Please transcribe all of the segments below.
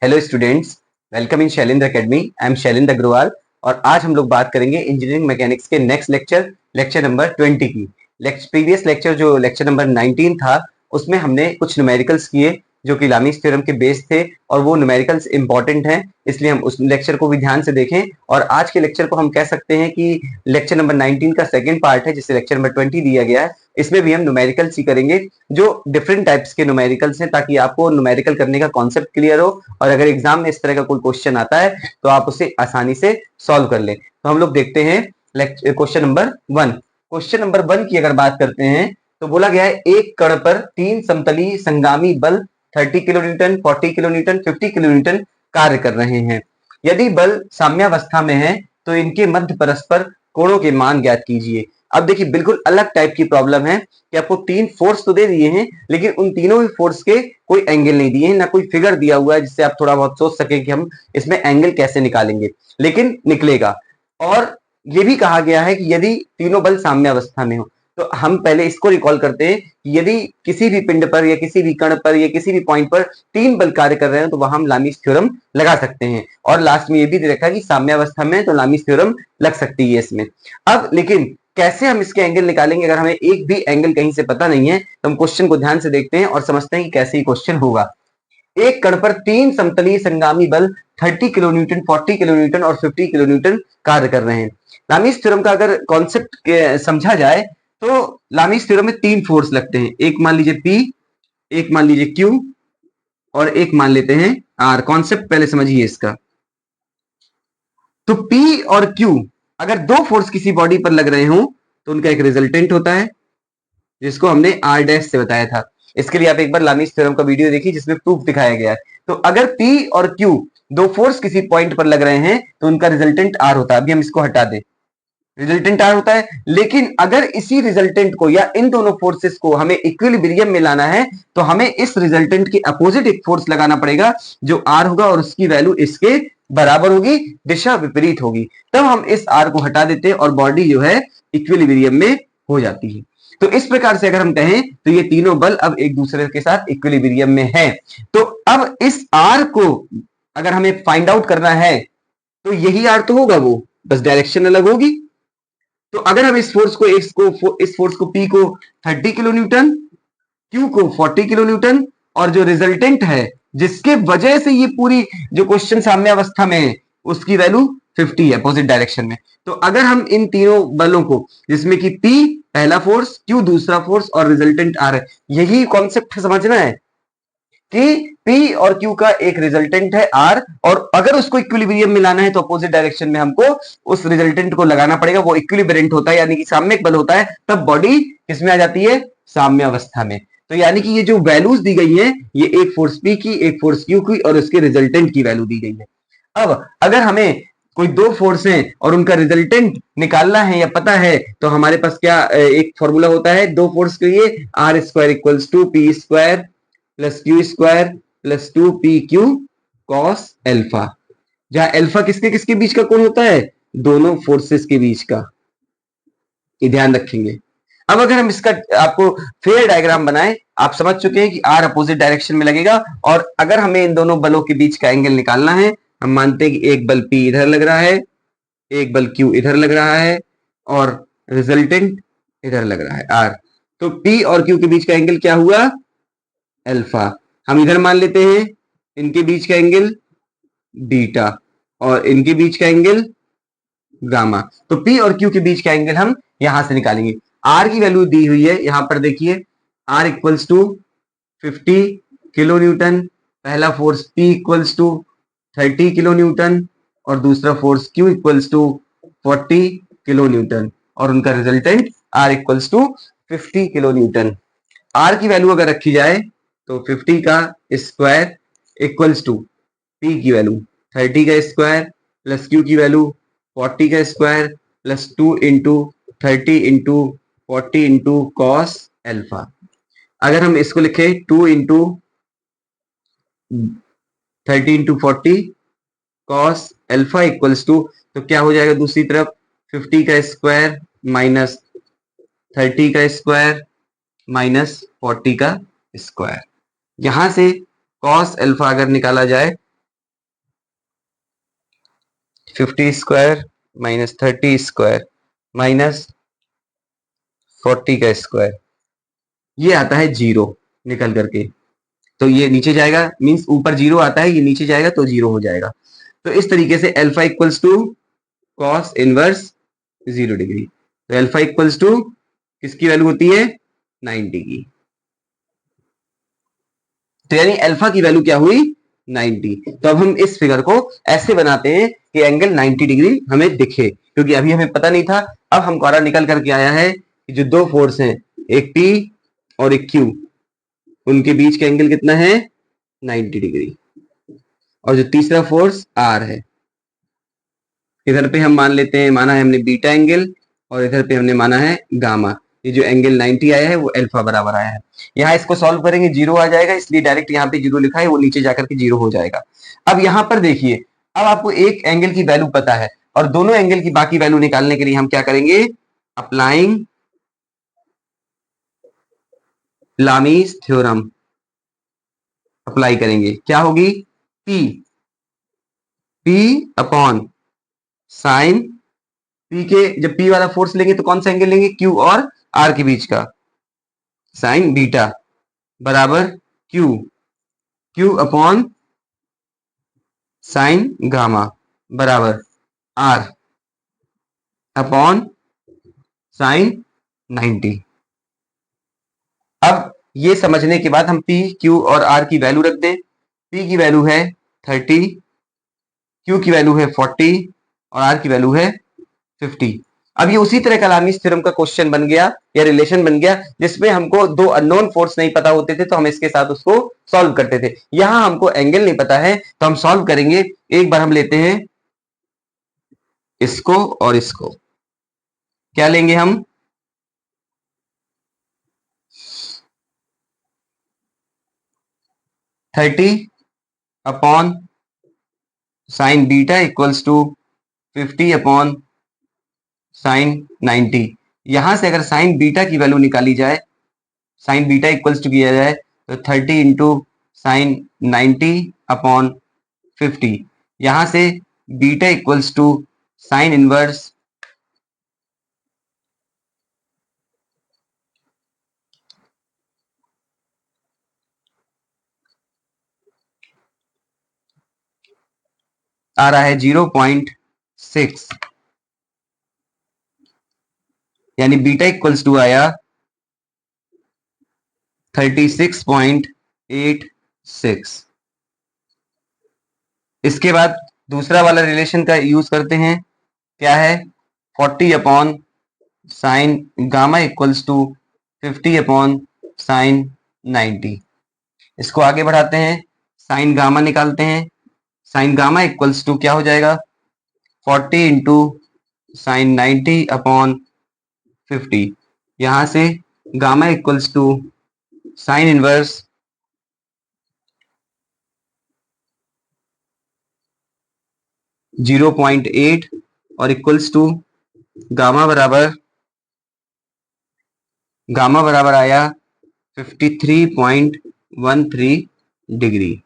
Hello students, welcome in Shailendra academy. I am Shailendra Agarwal और आज हम लोग बात करेंगे इंजीनियरिंग मैकेनिक्स के नेक्स्ट लेक्चर नंबर 20 की। प्रीवियस लेक्चर जो लेक्चर नंबर 19 था उसमें हमने कुछ न्यूमेरिकल्स किए जो कि लामीस थ्योरम के बेस थे और वो न्यूमेरिकल्स इंपॉर्टेंट हैं, इसलिए हम उस लेक्चर को भी ध्यान से देखें। और आज के लेक्चर को हम कह सकते हैं कि लेक्चर नंबर 19 का सेकेंड पार्ट है जिसे लेक्चर नंबर 20 दिया गया है। इसमें भी हम न्यूमेरिकल्स ही करेंगे जो डिफरेंट टाइप्स के न्यूमेरिकल्स हैं, ताकि आपको न्यूमेरिकल करने का कॉन्सेप्ट क्लियर हो और अगर एग्जाम में इस तरह का कोई क्वेश्चन आता है तो आप उसे आसानी से सॉल्व कर लें। तो हम लोग देखते हैं क्वेश्चन नंबर 1। क्वेश्चन नंबर 1 की अगर बात करते हैं तो बोला गया है एक कण पर 3 समतलीय संगामी बल 30 kilo Newton, 40 kilo Newton, 50 kilo Newton कार्य कर रहे हैं। यदि बल साम्यावस्था में है तो इनके मध्य परस्पर कोणों के मान ज्ञात कीजिए। अब देखिए बिल्कुल अलग टाइप की प्रॉब्लम है कि आपको 3 फोर्स तो दे दिए हैं लेकिन उन तीनों ही फोर्स के कोई एंगल नहीं दिए हैं, ना कोई फिगर दिया हुआ है जिससे आप थोड़ा बहुत सोच सके कि हम इसमें एंगल कैसे निकालेंगे, लेकिन निकलेगा। और ये भी कहा गया है कि यदि तीनों बल साम्यावस्था में हो, तो हम पहले इसको रिकॉल करते हैं कि यदि किसी भी पिंड पर या किसी भी कण पर या किसी भी पॉइंट पर 3 बल कार्य कर रहे हैं तो वहां हम लामीस थ्योरम लगा सकते हैं। और लास्ट में ये भी दे रखा है कि साम्यावस्था में तो लामीस थ्योरम लग सकती है इसमें। अब लेकिन कैसे हम इसके एंगल निकालेंगे, अगर हमें एक भी एंगल कहीं से पता नहीं है तो हम क्वेश्चन को ध्यान से देखते हैं और समझते हैं कि कैसे ही क्वेश्चन होगा। एक कण पर 3 समतलीय संगामी बल 30 किलो न्यूटन, 40 किलो न्यूटन और 50 किलो न्यूटन कार्य कर रहे हैं। लामीस थ्योरम का अगर कॉन्सेप्ट समझा जाए तो लामीस थ्योरम में 3 फोर्स लगते हैं। एक मान लीजिए P, एक मान लीजिए Q और एक मान लेते हैं R। कॉन्सेप्ट पहले समझिए इसका। तो P और Q अगर 2 फोर्स किसी बॉडी पर लग रहे हो तो उनका एक रिजल्टेंट होता है जिसको हमने R डैश से बताया था। इसके लिए आप एक बार लामीस थ्योरम का वीडियो देखिए जिसमें प्रूफ दिखाया गया है। तो अगर P और Q 2 फोर्स किसी पॉइंट पर लग रहे हैं तो उनका रिजल्टेंट R होता है। अभी हम इसको हटा दें, रिजल्टेंट R होता है। लेकिन अगर इसी रिजल्टेंट को या इन दोनों फोर्सेस को हमें इक्विलिब्रियम में लाना है तो हमें इस रिजल्टेंट के अपोजिट एक फोर्स लगाना पड़ेगा जो R होगा और उसकी वैल्यू इसके बराबर होगी, दिशा विपरीत होगी। तब हम इस R को हटा देते हैं और बॉडी जो है इक्विलिब्रियम में हो जाती है। तो इस प्रकार से अगर हम कहें तो ये तीनों बल अब एक दूसरे के साथ इक्विलिब्रियम में है। तो अब इस R को अगर हमें फाइंड आउट करना है तो यही R तो होगा, वो बस डायरेक्शन अलग होगी। तो अगर हम इस फोर्स को P को 30 किलो न्यूटन, Q को 40 किलो न्यूटन और जो रिजल्टेंट है जिसके वजह से ये पूरी जो क्वेश्चन साम्यावस्था में है उसकी वैल्यू 50 है अपोजिट डायरेक्शन में। तो अगर हम इन तीनों बलों को, जिसमें कि P पहला फोर्स, Q दूसरा फोर्स और रिजल्टेंट R है, यही कॉन्सेप्ट समझना है कि P और Q का एक रिजल्टेंट है R और अगर उसको इक्विलिब्रियम में लाना है तो अपोजिट डायरेक्शन में हमको उस रिजल्टेंट को लगाना पड़ेगा। वो इक्विलिब्रेंट होता है यानी कि साम्यक बल होता है, तब बॉडी किसमें आ जाती है, साम्यावस्था में। तो यानी कि ये जो वैल्यूज दी गई है ये एक फोर्स P की, एक फोर्स Q की और उसके रिजल्टेंट की वैल्यू दी गई है। अब अगर हमें कोई 2 फोर्स हैं और उनका रिजल्टेंट निकालना है या पता है तो हमारे पास क्या एक फॉर्मूला होता है 2 फोर्स के लिए, R square equals to P square plus Q square plus 2PQ cos alpha, जहां एल्फा किसके किसके बीच का कोण होता है, दोनों फोर्सेस के बीच का। ये ध्यान रखेंगे। अब अगर हम इसका आपको फेयर डायग्राम बनाएं, आप समझ चुके हैं कि R अपोजिट डायरेक्शन में लगेगा और अगर हमें इन दोनों बलों के बीच का एंगल निकालना है, हम मानते हैं कि एक बल P इधर लग रहा है, एक बल Q इधर लग रहा है और रिजल्टेंट इधर लग रहा है R। तो P और Q के बीच का एंगल क्या हुआ, अल्फा। हम इधर मान लेते हैं इनके बीच का एंगल बीटा और इनके बीच का एंगल गामा। तो P और Q के बीच का एंगल हम यहां से निकालेंगे। R की वैल्यू दी हुई है यहां पर, देखिए R equals to 50 kilo newton, पहला force P equals to 30 kilo newton और दूसरा force Q equals to 40 kilo newton और उनका resultant R equals to 50 kilo newton. R की वैल्यू अगर रखी जाए तो 50 का स्क्वायर इक्वल्स टू P की वैल्यू 30 का स्क्वायर प्लस Q की वैल्यू 40 का square plus 2 into 30 into 40 into cos alpha. अगर हम इसको लिखें 2 into 30 into 40 cos alpha equals to, तो क्या हो जाएगा दूसरी तरफ 50 का स्क्वायर माइनस 30 का स्क्वायर माइनस 40 का स्क्वायर। यहां से कॉस अल्फा अगर निकाला जाए 50 स्क्वायर माइनस 30 स्क्वायर माइनस 40 का स्क्वायर, ये आता है 0 निकल करके। तो ये नीचे जाएगा, मींस ऊपर 0 आता है, ये नीचे जाएगा तो 0 हो जाएगा। तो इस तरीके से alpha equals to cos inverse 0 degree. तो अल्फा इक्वल्स टू किसकी वैल्यू होती है, 90 की। तो यानी अल्फा की वैल्यू क्या हुई, 90। तो अब हम इस फिगर को ऐसे बनाते हैं कि एंगल 90 डिग्री हमें दिखे, क्योंकि अभी हमें पता नहीं था। अब हमारा निकल करके आया है कि जो दो फोर्स हैं, एक P और एक Q, उनके बीच का एंगल कितना है, 90 डिग्री। और जो तीसरा फोर्स R है, इधर पे हम मान लेते हैं, माना है हमने बीटा एंगल, और इधर पे हमने माना है गामा। ये जो एंगल 90 आया है वो अल्फा बराबर आया है। यहाँ इसको सॉल्व करेंगे, 0 आ जाएगा, इसलिए डायरेक्ट यहाँ पे 0 लिखा है, वो नीचे जाकर के 0 हो जाएगा। अब यहाँ पर देखिए, अब आपको एक एंगल की वैल्यू पता है और दोनों एंगल की बाकी वैल्यू निकालने के लिए हम क्या करेंगे, अप्लाइंग लामीज थ्योरम अप्लाई करेंगे। क्या होगी, P अपॉन साइन P के, जब P वाला फोर्स लेंगे तो कौन सा एंगल लेंगे, Q और R के बीच का, साइन बीटा बराबर Q अपॉन साइन गामा बराबर R अपॉन साइन 90। अब ये समझने के बाद हम P, Q और R की वैल्यू रख दें। P की वैल्यू है 30, Q की वैल्यू है 40 और R की वैल्यू है 50। अब ये उसी तरह का लामीज थ्योरम का क्वेश्चन बन गया या रिलेशन बन गया, जिसमें हमको दो अननोन फोर्स नहीं पता होते थे तो हम इसके साथ उसको सॉल्व करते थे। यहां हमको एंगल नहीं पता है तो हम सॉल्व करेंगे। एक बार हम लेते हैं इसको और इसको, क्या लेंगे हम, 30 upon sine beta equals to 50 upon sine 90। यहां से अगर साइन बीटा की वैल्यू निकाली जाए, साइन बीटा इक्वल्स टू किया जाए, तो 30 इंटू साइन 90 अपॉन 50। यहां से beta equals to sine inverse 0.6, यानी बीटा इक्वल्स टू आया 36.86। इसके बाद दूसरा वाला रिलेशन का यूज करते हैं, क्या है, 40 upon sine gamma equals to 50 upon sine 90। इसको आगे बढ़ाते हैं, साइन गामा निकालते हैं। साइन गामा इक्वल्स टू क्या हो जाएगा, 40 इंटू साइन 90 अपॉन 50। यहां से gamma equals to sine inverse 0.8 और इक्वल्स टू गामा बराबर आया 53.13 डिग्री।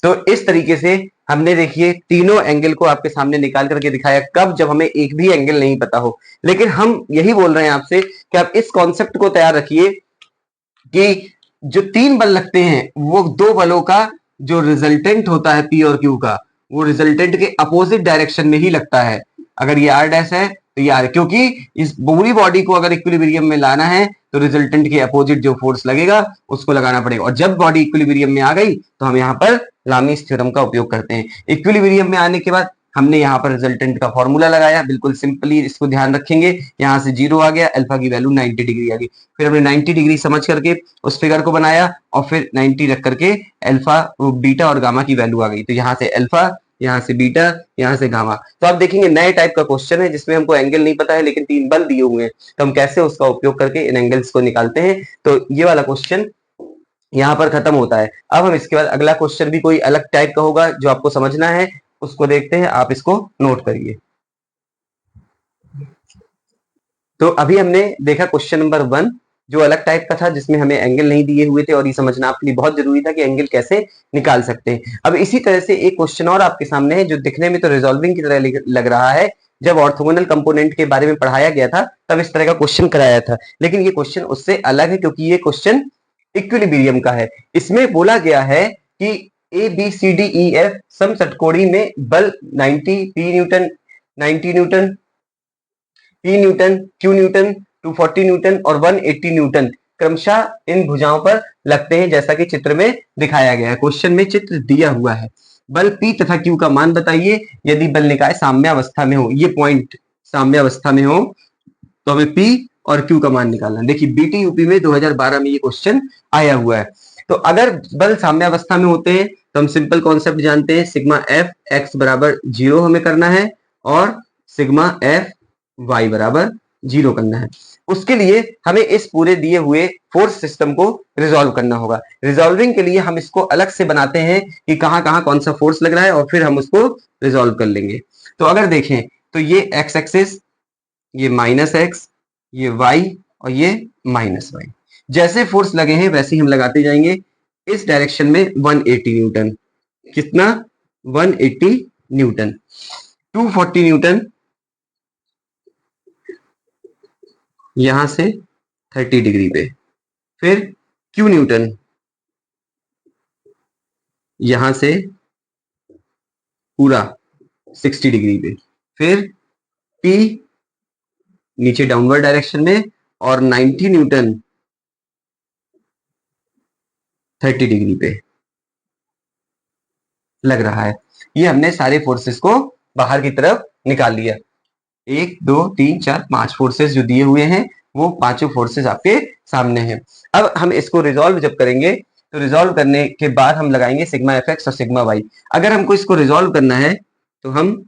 तो इस तरीके से हमने देखिए तीनों एंगल को आपके सामने निकाल करके दिखाया, कब, जब हमें एक भी एंगल नहीं पता हो। लेकिन हम यही बोल रहे हैं आपसे कि आप इस कॉन्सेप्ट को तैयार रखिए कि जो तीन बल लगते हैं वो दो बलों का जो रिजल्टेंट होता है P और Q का, वो रिजल्टेंट के अपोजिट डायरेक्शन में ही लगता है। अगर ये R डैश है तो ये R, क्योंकि इस पूरी बॉडी को अगर इक्विलिब्रियम में लाना है तो रिजल्टेंट के अपोजिट जो फोर्स लगेगा उसको लगाना पड़ेगा। और जब बॉडी इक्विलिब्रियम में आ गई तो हम यहाँ पर लामीज थ्योरम का उपयोग करते हैं। इक्विलिब्रियम में आने के बाद हमने यहाँ पर रिजल्टेंट का फॉर्मूला लगाया, बिल्कुल सिंपली इसको ध्यान रखेंगे। यहाँ से 0 आ गया, अल्फा की वैल्यू 90 डिग्री आ गई। फिर हमने 90 डिग्री समझ करके उस फिगर को बनाया और फिर 90 रख करके अल्फा, बीटा और गामा की वैल्यू आ गई। तो यहाँ से अल्फा, यहाँ से बीटा, यहाँ से गामा। तो आप देखेंगे नए टाइप का क्वेश्चन है जिसमें हमको एंगल नहीं पता है लेकिन तीन बल दिए हुए हैं, तो हम कैसे उसका उपयोग करके इन एंगल्स को निकालते हैं। तो ये वाला क्वेश्चन यहाँ पर खत्म होता है। अब हम इसके बाद अगला क्वेश्चन भी कोई अलग टाइप का होगा जो आपको समझना है, उसको देखते हैं। आप इसको नोट करिए। तो अभी हमने देखा क्वेश्चन नंबर 1 जो अलग टाइप का था, जिसमें हमें एंगल नहीं दिए हुए थे, और ये समझना आपके लिए बहुत जरूरी था कि एंगल कैसे निकाल सकते हैं। अब इसी तरह से एक क्वेश्चन और आपके सामने है, जो दिखने में तो रिजॉल्विंग की तरह लग रहा है। जब ऑर्थोगोनल कंपोनेंट के बारे में पढ़ाया गया था तब इस तरह का क्वेश्चन कराया था, लेकिन ये क्वेश्चन उससे अलग है, क्योंकि ये क्वेश्चन इक्विलिब्रियम का है। इसमें बोला गया है कि A B C D E F सम षटकोणी में बल 90 P newton, 90 newton, P newton, Q newton, 240 newton और 180 न्यूटन क्रमशः इन भुजाओं पर लगते हैं, जैसा कि चित्र में दिखाया गया है। क्वेश्चन में चित्र दिया हुआ है। बल P तथा Q का मान बताइए यदि बल निकाय साम्यावस्था में हो। ये पॉइंट साम्यावस्था में हो तो हमें P और Q का मान निकालना है। देखिए बीटी यूपी में 2012 में ये क्वेश्चन आया हुआ है। तो अगर बल साम्यावस्था में होते हैं तो हम सिंपल कॉन्सेप्ट जानते हैं, सिग्मा एफ एक्स बराबर 0 हमें करना है और सिग्मा एफ वाई बराबर 0 करना है। उसके लिए हमें इस पूरे दिए हुए फोर्स सिस्टम को रिजॉल्व करना होगा। रिजॉल्विंग के लिए हम इसको अलग से बनाते हैं कि कहां कहां कौन सा फोर्स लग रहा है, और फिर हम उसको रिजॉल्व कर लेंगे। तो अगर देखें तो ये एक्स एक्सिस, ये माइनस एक्स, ये वाई और ये माइनस वाई, जैसे फोर्स लगे हैं वैसे ही हम लगाते जाएंगे। इस डायरेक्शन में 180 न्यूटन, कितना 180 न्यूटन, 240 न्यूटन यहां से 30 डिग्री पे, फिर क्यू न्यूटन यहां से पूरा 60 डिग्री पे, फिर पी नीचे डाउनवर्ड डायरेक्शन में और 90 न्यूटन 30 डिग्री पे लग रहा है। ये हमने सारे फोर्सेस को बाहर की तरफ निकाल लिया। 1 2 3 4 5 फोर्सेस जो दिए हुए हैं वो पांचों फोर्सेस आपके सामने हैं। अब हम इसको रिजॉल्व जब करेंगे तो रिजॉल्व करने के बाद हम लगाएंगे सिग्मा एफ एक्स और सिग्मा वाई। अगर हमको इसको रिजॉल्व करना है तो हम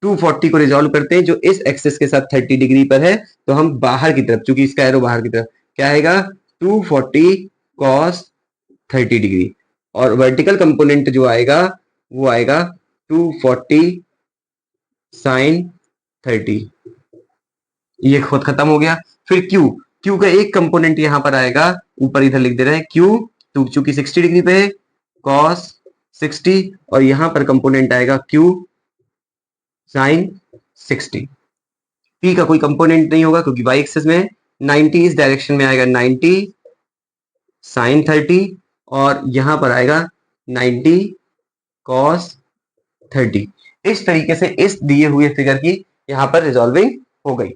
240 को रिजॉल्व करते हैं, जो इस एक्सिस के साथ 30 डिग्री पर है, तो हम बाहर की तरफ, चूंकि इसका एरो बाहर की तरफ, क्या आएगा 240 cos 30 डिग्री, और वर्टिकल कंपोनेंट जो आएगा वो आएगा 240 sin 30। ये खुद खत्म हो गया। फिर Q, Q का एक कंपोनेंट यहां पर आएगा, ऊपर इधर लिख दे रहे हैं Q, तो चूंकि 60 डिग्री पे है cos 60, और यहां पर कंपोनेंट आएगा Q sin 60। P का कोई कंपोनेंट नहीं होगा क्योंकि y एक्सिस में 90 इस डायरेक्शन में आएगा 90 sin 30, और यहां पर आएगा 90 cos 30। इस तरीके से इस दिए हुए फिगर की यहां पर रिजॉल्विंग हो गई।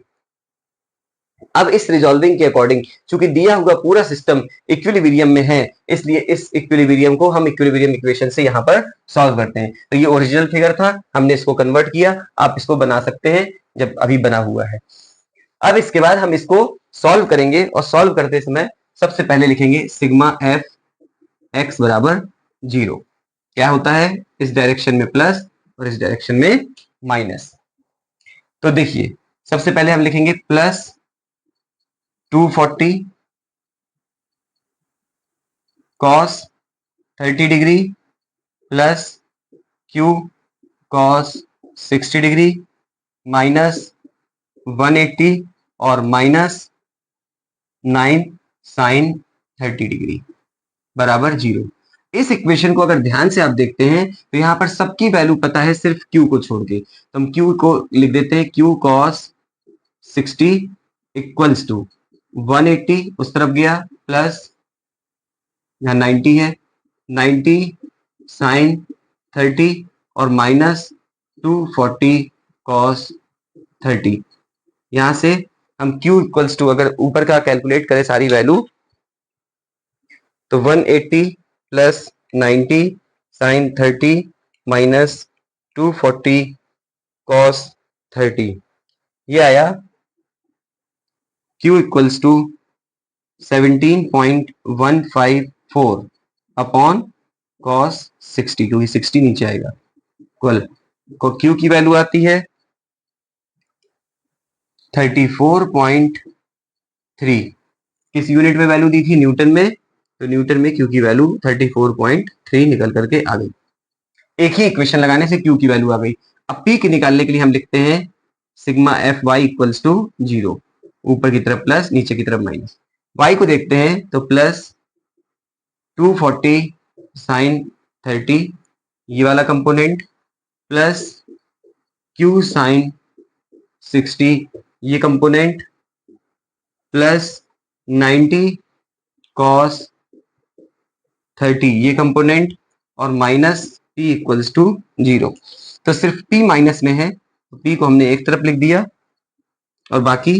अब इस रिजॉल्विंग के अकॉर्डिंग, चूंकि दिया हुआ पूरा सिस्टम इक्विलिब्रियम में है, इसलिए इस इक्विलिब्रियम को हम इक्विलिब्रियम इक्वेशन से यहाँ पर सॉल्व करते हैं। तो ये ओरिजिनल फिगर था, हमने इसको कन्वर्ट किया। आप इसको बना सकते हैं जब अभी बना हुआ है। अब इसके बाद हम इसको सॉल्व करेंगे, और सॉल्व करते समय सबसे पहले लिखेंगे सिग्मा एफ एक्स बराबर 0। क्या होता है, इस डायरेक्शन में प्लस और इस डायरेक्शन में माइनस। तो देखिए सबसे पहले हम लिखेंगे plus 240 cos 30 degree plus Q cos 60 degree minus 180 और माइनस 9 sin 30 डिग्री बराबर 0। इस इक्वेशन को अगर ध्यान से आप देखते हैं तो यहाँ पर सबकी वैल्यू पता है सिर्फ Q को छोड़ के, तो हम Q को लिख देते हैं Q cos 60 इक्वल्स टू 180 उस तरफ गया, प्लस यहाँ 90 है, 90 sin 30 और माइनस 240 cos 30। यहां से हम Q इक्वल्स टू अगर ऊपर का कैलकुलेट करें सारी वैल्यू, तो 180 प्लस 90 sin 30 माइनस 240 cos 30, ये आया Q equals to 17.154 upon cos 60, क्योंकि 60 नीचे आएगा, इक्वल को Q की वैल्यू आती है 34.3। किस यूनिट में वैल्यू दी थी, न्यूटन में, तो न्यूटन में Q की वैल्यू 34.3 निकल करके आ गई। एक ही इक्वेशन लगाने से Q की वैल्यू आ गई। अब P की निकालने के लिए हम लिखते हैं sigma F Y equals to 0, ऊपर की तरफ प्लस नीचे की तरफ माइनस। y को देखते हैं तो प्लस 240 साइन 30 ये वाला कंपोनेंट प्लस q साइन 60 ये कंपोनेंट प्लस 90 कॉस 30 ये कंपोनेंट और माइनस p इक्वल्स टू 0। तो सिर्फ p माइनस में है तो p को हमने एक तरफ लिख दिया और बाकी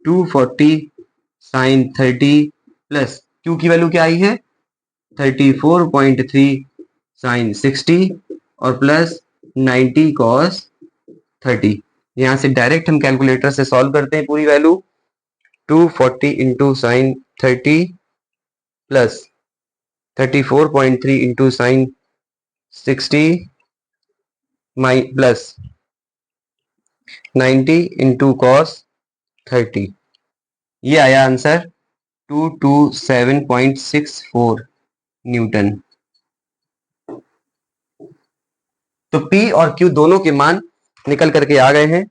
240 साइन 30 प्लस q की वैल्यू क्या आई है 34.3 साइन 60 और प्लस 90 कॉस 30। यहां से डायरेक्ट हम कैलकुलेटर से सॉल्व करते हैं पूरी value 240 into sine 30 plus 34.3 into sine 60 plus 90 into cos 30। ये आया आंसर 227.64 न्यूटन। तो P और Q दोनों के मान निकल करके आ गए हैं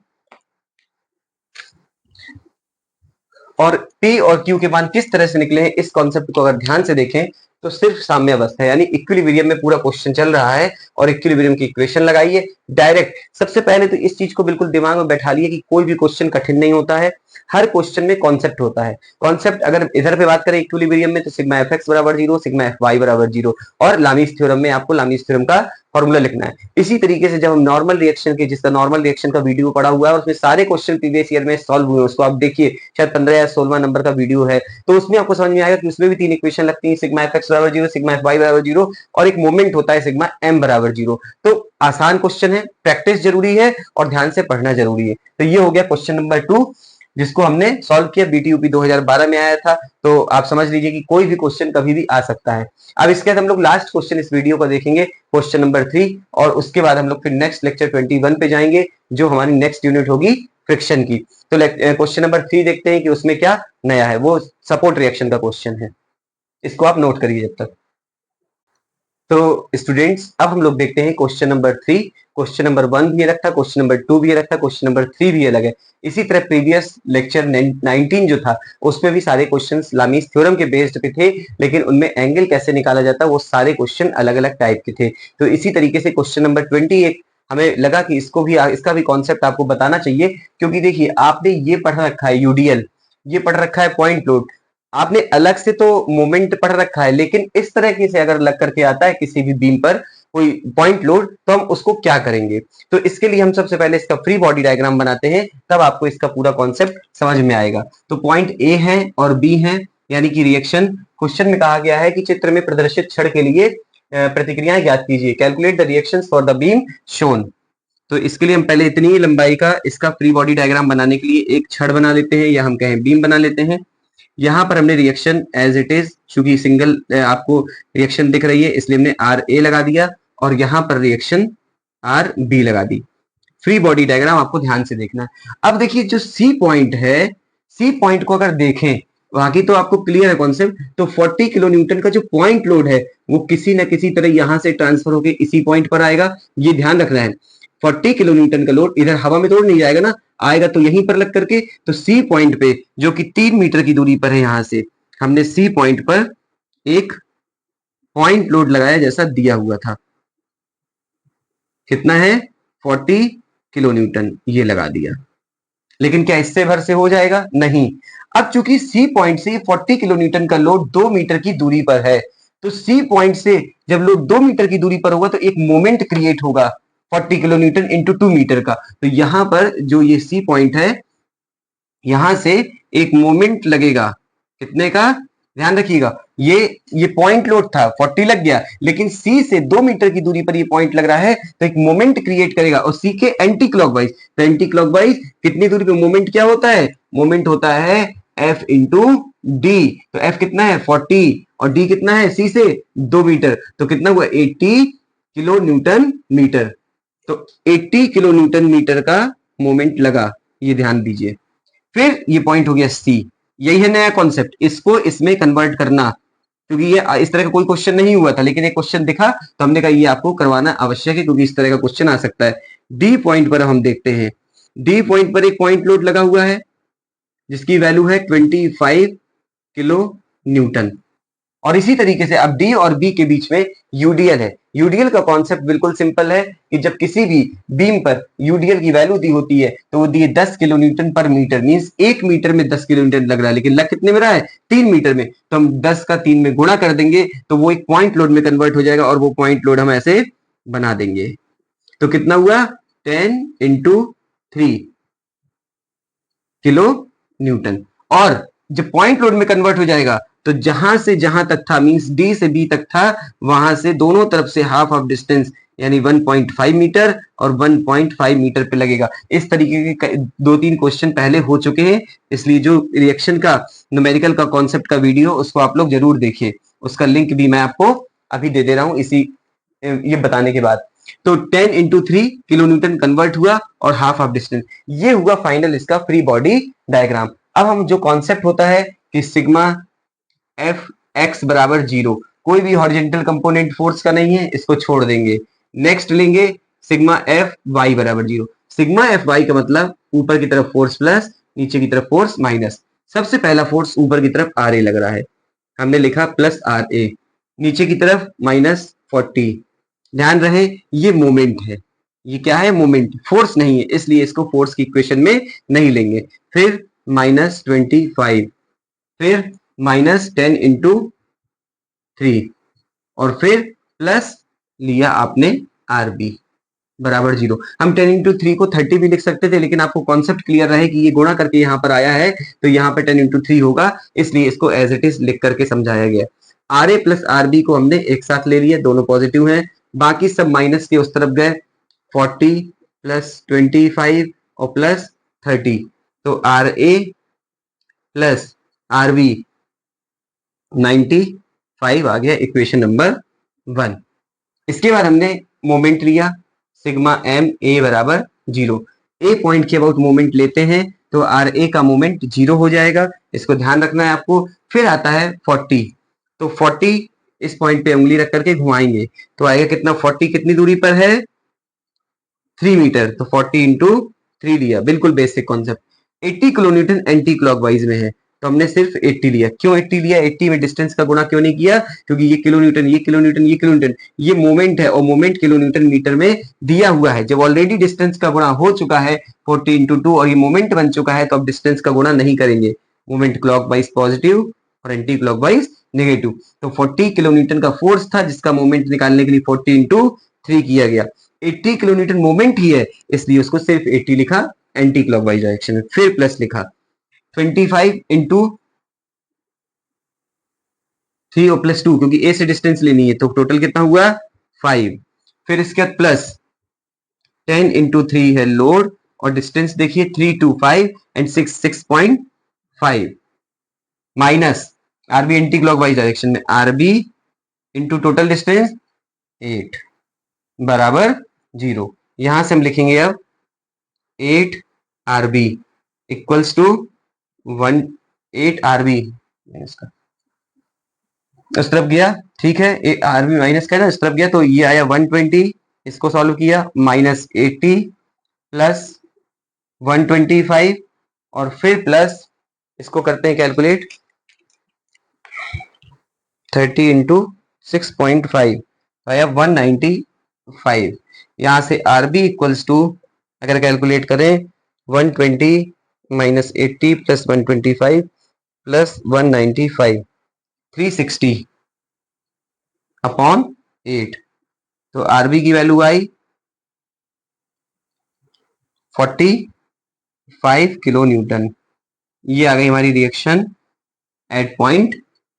और P और Q के मान किस तरह से निकले हैं इस कॉन्सेप्ट को अगर ध्यान से देखें तो सिर्फ साम्य अवस्था यानी इक्विलिब्रियम में पूरा क्वेश्चन चल रहा है और इक्विलिब्रियम की इक्वेशन लगाइए डायरेक्ट। सबसे पहले तो इस चीज को बिल्कुल दिमाग में बैठा लिए कि कोई भी क्वेश्चन कठिन नहीं होता है, हर क्वेश्चन में कॉन्सेप्ट होता है। कॉन्सेप्ट अगर इधर पे बात करें इक्विलिब्रियम में तो सिग्मा एफ एक्स बराबर 0, सिग्मा एफ वाई बराबर 0 और लामीस थ्योरम में आपको लामीस थ्योरम का फॉर्मूला लिखना है। इसी तरीके से जब हम नॉर्मल रिएक्शन के जिसका नॉर्मल रिएक्शन का वीडियो पड़ा हुआ है और उसमें सारे क्वेश्चन प्रीवियस ईयर में सॉल्व हुए उसको आप देखिए, शायद 15 या 16 नंबर का वीडियो है, तो उसमें आपको समझ में आएगा कि उसमें भी 3 इक्वेशन लगती है, सिग्मा एफ एक्स बराबर 0, सिग्मा एफ वाई बराबर 0 और एक मोमेंट होता है सिग्मा एम बराबर 0। तो आसान क्वेश्चन है, प्रैक्टिस जरूरी है और ध्यान से पढ़ना जरूरी है। तो ये हो गया क्वेश्चन नंबर 2 जिसको हमने सॉल्व किया, बीटीयूपी 2012 में आया था। तो आप समझ लीजिए कि कोई भी क्वेश्चन कभी भी आ सकता है। अब इसके बाद हम लोग लास्ट क्वेश्चन इस वीडियो को देखेंगे, क्वेश्चन नंबर 3, और उसके बाद हम लोग फिर नेक्स्ट लेक्चर 21 पे जाएंगे जो हमारी नेक्स्ट यूनिट होगी फ्रिक्शन की। तो क्वेश्चन नंबर 3 देखते हैं कि उसमें क्या नया है। वो सपोर्ट रिएक्शन का क्वेश्चन है, इसको आप नोट करिए जब तक। तो स्टूडेंट्स अब हम लोग देखते हैं क्वेश्चन नंबर 3। क्वेश्चन नंबर 1 भी अलग था, क्वेश्चन नंबर 2 भी अलग था, क्वेश्चन नंबर 3 भी अलग है। इसी तरह प्रीवियस लेक्चर 19 जो था उसमें भी सारे क्वेश्चंस लामीस थ्योरम के बेस्ड पे थे, लेकिन उनमें एंगल कैसे निकाला जाता वो सारे क्वेश्चन अलग अलग टाइप के थे। तो इसी तरीके से क्वेश्चन नंबर 21 हमें लगा कि इसका भी कॉन्सेप्ट आपको बताना चाहिए, क्योंकि देखिए आपने ये पढ़ रखा है यूडीएल, ये पढ़ रखा है पॉइंट लोड, आपने अलग से तो मोमेंट पढ़ रखा है, लेकिन इस तरह की से अगर लग करके आता है किसी भी बीम पर कोई पॉइंट लोड तो हम उसको क्या करेंगे। तो इसके लिए हम सबसे पहले इसका फ्री बॉडी डायग्राम बनाते हैं, तब आपको इसका पूरा कॉन्सेप्ट समझ में आएगा। तो पॉइंट ए है और बी है, यानी कि रिएक्शन। क्वेश्चन में कहा गया है कि चित्र में प्रदर्शित छड़ के लिए प्रतिक्रियाएं ज्ञात कीजिए, calculate the reactions for the beam shown. तो इसके लिए हम पहले इतनी ही लंबाई का इसका फ्री बॉडी डायग्राम बनाने के लिए एक छड़ बना लेते हैं या हम कहें बीम बना लेते हैं। यहाँ पर हमने रिएक्शन एज इट इज, चूंकि सिंगल आपको रिएक्शन दिख रही है इसलिए हमने आर ए लगा दिया और यहाँ पर रिएक्शन आर बी लगा दी। फ्री बॉडी डायग्राम आपको ध्यान से देखना है। अब देखिए जो सी पॉइंट है, सी पॉइंट को अगर देखें बाकी तो आपको क्लियर है कॉन्सेप्ट। तो 40 किलो न्यूटन का जो पॉइंट लोड है वो किसी न किसी तरह यहां से ट्रांसफर होकर इसी पॉइंट पर आएगा, ये ध्यान रखना है। 40 किलो न्यूटन का लोड इधर हवा में तोड़ नहीं जाएगा ना, आएगा तो यहीं पर लग करके। तो सी पॉइंट पे जो कि 3 मीटर की दूरी पर है, यहां से हमने सी पॉइंट पर एक पॉइंट लोड लगाया जैसा दिया हुआ था। कितना है 40 किलो न्यूटन, ये लगा दिया। लेकिन क्या इससे भर से हो जाएगा? नहीं। अब चूंकि सी पॉइंट से 40 किलो न्यूटन का लोड 2 मीटर की दूरी पर है, तो सी पॉइंट से जब लोड 2 मीटर की दूरी पर होगा तो एक मोमेंट क्रिएट होगा 40 किलो न्यूटन इंटू 2 मीटर का। तो यहां पर जो ये सी पॉइंट है यहां से एक मोमेंट लगेगा, कितने का ध्यान रखिएगा। ये पॉइंट लोड था 40 लग गया, लेकिन सी से 2 मीटर की दूरी पर ये पॉइंट लग रहा है तो एक मोमेंट क्रिएट करेगा और सी के एंटी क्लॉकवाइज। तो एंटी क्लॉकवाइज कितनी दूरी पे मोमेंट क्या होता है? मोमेंट होता है एफ इंटू डी। तो एफ कितना है 40 और डी कितना है सी से 2 मीटर, तो कितना हुआ 80 किलो न्यूटन मीटर। तो 80 किलो न्यूटन मीटर का मोमेंट लगा, ये ध्यान दीजिए। फिर ये पॉइंट हो गया सी, यही है नया कॉन्सेप्ट, इसको इसमें कन्वर्ट करना, क्योंकि ये इस तरह का कोई क्वेश्चन नहीं हुआ था लेकिन एक क्वेश्चन दिखा तो हमने कहा ये आपको करवाना आवश्यक है क्योंकि इस तरह का क्वेश्चन आ सकता है। डी पॉइंट पर हम देखते हैं, डी पॉइंट पर एक पॉइंट लोड लगा हुआ है जिसकी वैल्यू है 25 किलो न्यूटन। और इसी तरीके से अब डी और बी के बीच में यूडीएल है। यूडीएल का कॉन्सेप्ट बिल्कुल सिंपल है कि जब किसी भी बीम पर यूडीएल की वैल्यू दी होती है तो वो दी है 10 किलो न्यूटन पर मीटर, मींस 1 मीटर में 10 किलो न्यूटन लग रहा है, लेकिन लग कितने में रहा है 3 मीटर में, तो हम 10 का 3 में गुणा कर देंगे तो वो एक पॉइंट लोड में कन्वर्ट हो जाएगा और वो पॉइंट लोड हम ऐसे बना देंगे। तो कितना हुआ 10 इंटू 3 किलो न्यूटन। और जब पॉइंट लोड में कन्वर्ट हो जाएगा तो जहां से जहां तक था, मींस डी से बी तक था, वहां से दोनों तरफ से हाफ ऑफ डिस्टेंस यानी 1.5 मीटर और 1.5 मीटर पे लगेगा। इस तरीके के 2-3 क्वेश्चन पहले हो चुके हैं, इसलिए जो रिएक्शन का न्यूमेरिकल का कॉन्सेप्ट का वीडियो उसको आप लोग जरूर देखिए, उसका लिंक भी मैं आपको अभी दे दे रहा हूं इसी ये बताने के बाद। तो 10 इंटू 3 किलो न्यूटन कन्वर्ट हुआ और हाफ ऑफ डिस्टेंस, ये हुआ फाइनल इसका फ्री बॉडी डायग्राम। अब हम जो कॉन्सेप्ट होता है कि सिग्मा एफ एक्स बराबर 0, कोई भी हॉरिजेंटल कंपोनेंट फोर्स का नहीं है, इसको छोड़ देंगे। नेक्स्ट लेंगे सिग्मा एफ वाई बराबर 0। सिग्मा एफ वाई का मतलब ऊपर की तरफ फोर्स प्लस, नीचे की तरफ फोर्स माइनस। सबसे पहला फोर्स ऊपर की तरफ आर ए लग रहा है, हमने लिखा प्लस आर ए, नीचे की तरफ माइनस 40। ध्यान रहे ये मोमेंट है, ये क्या है मोमेंट, फोर्स नहीं है, इसलिए इसको फोर्स की इक्वेशन में नहीं लेंगे। फिर माइनस 25, फिर माइनस 10 इंटू 3 और फिर प्लस लिया आपने आर बी बराबर 0। हम 10 इंटू 3 को 30 भी लिख सकते थे, लेकिन आपको कॉन्सेप्ट क्लियर रहे कि ये गुणा करके यहाँ पर आया है तो यहाँ पे 10 इंटू 3 होगा, इसलिए इसको एज इट इज लिख करके समझाया गया। R A plus R B को हमने एक साथ ले लिया, दोनों पॉजिटिव हैं, बाकी सब माइनस के उस तरफ गए, 40 प्लस 25 और प्लस 30, तो R A plus R B 95 आ गया इक्वेशन नंबर 1। इसके बाद हमने मोमेंट लिया सिग्मा एम ए बराबर 0। ए पॉइंट के अबाउट मोमेंट लेते हैं तो आर ए का मोमेंट 0 हो जाएगा, इसको ध्यान रखना है आपको। फिर आता है 40, तो 40 इस पॉइंट पे उंगली रख करके घुमाएंगे तो आएगा कितना, 40 कितनी दूरी पर है 3 मीटर, तो 40 इंटू 3 लिया, बिल्कुल basic concept. 80 kilo Newton anti clockwise में है तो हमने सिर्फ 80 लिया। क्यों 80 लिया, 80 में डिस्टेंस का गुणा क्यों नहीं किया, क्योंकि ये किलो न्यूटन, ये किलो न्यूटन, ये किलो न्यूटन, ये मोमेंट है और मोमेंट किलो न्यूटन मीटर में दिया हुआ है। जब ऑलरेडी डिस्टेंस का गुणा हो चुका है 40 इंटू 2 और ये मोमेंट बन चुका है तो अब डिस्टेंस का गुणा नहीं करेंगे। मोमेंट क्लॉकवाइज पॉजिटिव और एंटी क्लॉकवाइज नेगेटिव, तो 40 किलो न्यूटन का फोर्स था जिसका मोमेंट निकालने के लिए 40 इंटू 3 किया गया। 80 किलो न्यूटन मोमेंट ही है इसलिए उसको सिर्फ 80 लिखा एंटी क्लॉकवाइज डायरेक्शन में, फिर प्लस लिखा 25 इंटू 3 और प्लस 2, क्योंकि ए से डिस्टेंस लेनी है तो टोटल कितना हुआ 5। फिर इसके बाद प्लस 10 इंटू 3 है लोड और डिस्टेंस देखिए 3 to 5 and 6.5 minus RB anti clockwise direction में आरबी इंटू टोटल डिस्टेंस 8 बराबर 0। यहां से हम लिखेंगे अब 8 आरबी इक्वल्स टू 8 आरबी इसका इस तरफ गया, ठीक है, आरबी माइनस का ना इस तरफ गया तो ये आया 120, इसको सॉल्व किया माइनस 80 प्लस 125 और फिर प्लस इसको करते हैं कैलकुलेट 30 इंटू 6.5 आया 195। यहां से आरबी इक्वल्स टू अगर कैलकुलेट करें 120 माइनस 80 प्लस 125 प्लस 195 360 अपॉन 8, तो आरबी की वैल्यू आई 45 किलो न्यूटन। ये आ गई हमारी रिएक्शन एट पॉइंट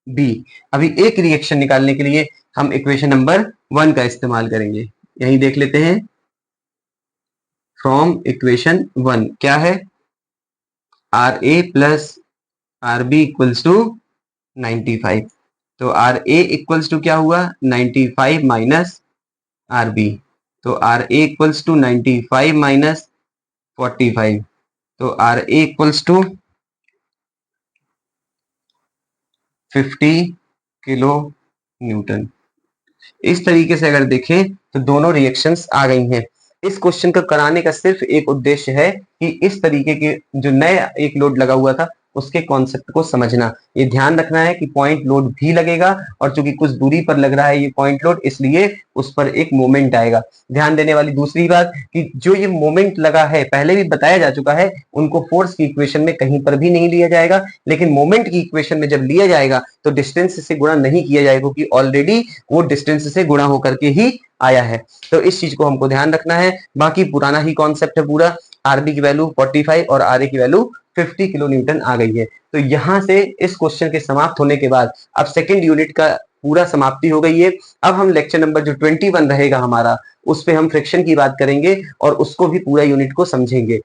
बी। अभी एक रिएक्शन निकालने के लिए हम इक्वेशन नंबर 1 का इस्तेमाल करेंगे, यही देख लेते हैं। फ्रॉम इक्वेशन 1 क्या है, R A plus R B equals to 95, तो आर ए इक्वल्स टू क्या हुआ 95 माइनस आर बी, तो R A equals to 95 minus 45, तो R A equals to 50 kilo newton. इस तरीके से अगर देखें तो दोनों रिएक्शंस आ गई हैं। इस क्वेश्चन का कराने का सिर्फ एक उद्देश्य है कि इस तरीके के जो नया एक लोड लगा हुआ था उसके कॉन्सेप्ट को समझना। ये ध्यान रखना है कि पॉइंट लोड भी लगेगा और चूंकि कुछ दूरी पर लग रहा है ये पॉइंट लोड, इसलिए उस पर एक मोमेंट आएगा। ध्यान देने वाली दूसरी बात कि जो ये मोमेंट लगा है, पहले भी बताया जा चुका है, उनको फोर्स की इक्वेशन में कहीं पर भी नहीं लिया जाएगा, लेकिन मोमेंट की इक्वेशन में जब लिया जाएगा तो डिस्टेंस से गुणा नहीं किया जाएगा, क्योंकि ऑलरेडी वो डिस्टेंस से गुणा होकर के ही आया है। तो इस चीज को हमको ध्यान रखना है। बाकी पुराना ही कॉन्सेप्ट है पूरा। आरबी की वैल्यू 45 और आर ए की वैल्यू 50 किलो न्यूटन आ गई है। तो यहां से इस क्वेश्चन के समाप्त होने के बाद अब सेकंड यूनिट का पूरा समाप्ति हो गई है। अब हम लेक्चर नंबर जो 21 रहेगा हमारा, उस पे हम फ्रिक्शन की बात करेंगे और उसको भी पूरा यूनिट को समझेंगे।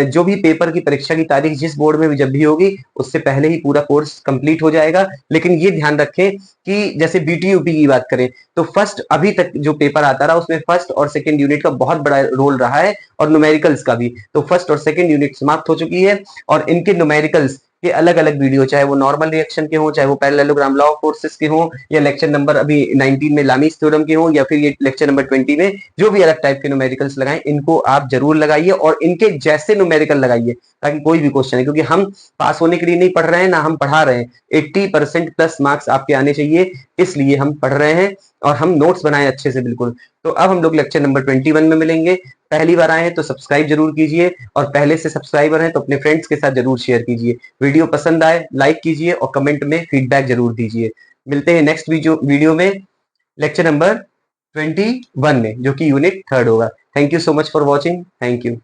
जो भी पेपर की परीक्षा की तारीख जिस बोर्ड में भी जब भी होगी, उससे पहले ही पूरा कोर्स कंप्लीट हो जाएगा। लेकिन ये ध्यान रखें कि जैसे बीटीयूपी की बात करें तो फर्स्ट अभी तक जो पेपर आता रहा उसमें फर्स्ट और सेकंड यूनिट का बहुत बड़ा रोल रहा है, और न्यूमेरिकल्स का भी। तो फर्स्ट और सेकंड यूनिट समाप्त हो चुकी है और इनके न्यूमेरिकल्स के अलग अलग वीडियो, चाहे वो नॉर्मल रिएक्शन के हो, चाहे वो पैरेललोग्राम लॉ ऑफ फोर्सेस के हो, या लेक्चर नंबर अभी 19 में लामीज थ्योरम के हो, या फिर ये लेक्चर नंबर 20 में जो भी अलग टाइप के न्यूमेरिकल्स लगाएं, इनको आप जरूर लगाइए और इनके जैसे न्यूमेरिकल लगाइए, ताकि कोई भी क्वेश्चन है, क्योंकि हम पास होने के लिए नहीं पढ़ रहे हैं ना हम पढ़ा रहे हैं। 80% प्लस मार्क्स आपके आने चाहिए, इसलिए हम पढ़ रहे हैं और हम नोट्स बनाए अच्छे से बिल्कुल। तो अब हम लोग लेक्चर नंबर 21 में मिलेंगे। पहली बार आए हैं तो सब्सक्राइब जरूर कीजिए, और पहले से सब्सक्राइबर हैं तो अपने फ्रेंड्स के साथ जरूर शेयर कीजिए। वीडियो पसंद आए लाइक कीजिए और कमेंट में फीडबैक जरूर दीजिए। मिलते हैं नेक्स्ट वीडियो में लेक्चर नंबर 21 में, जो कि यूनिट 3 होगा। Thank you so much for watching. Thank you.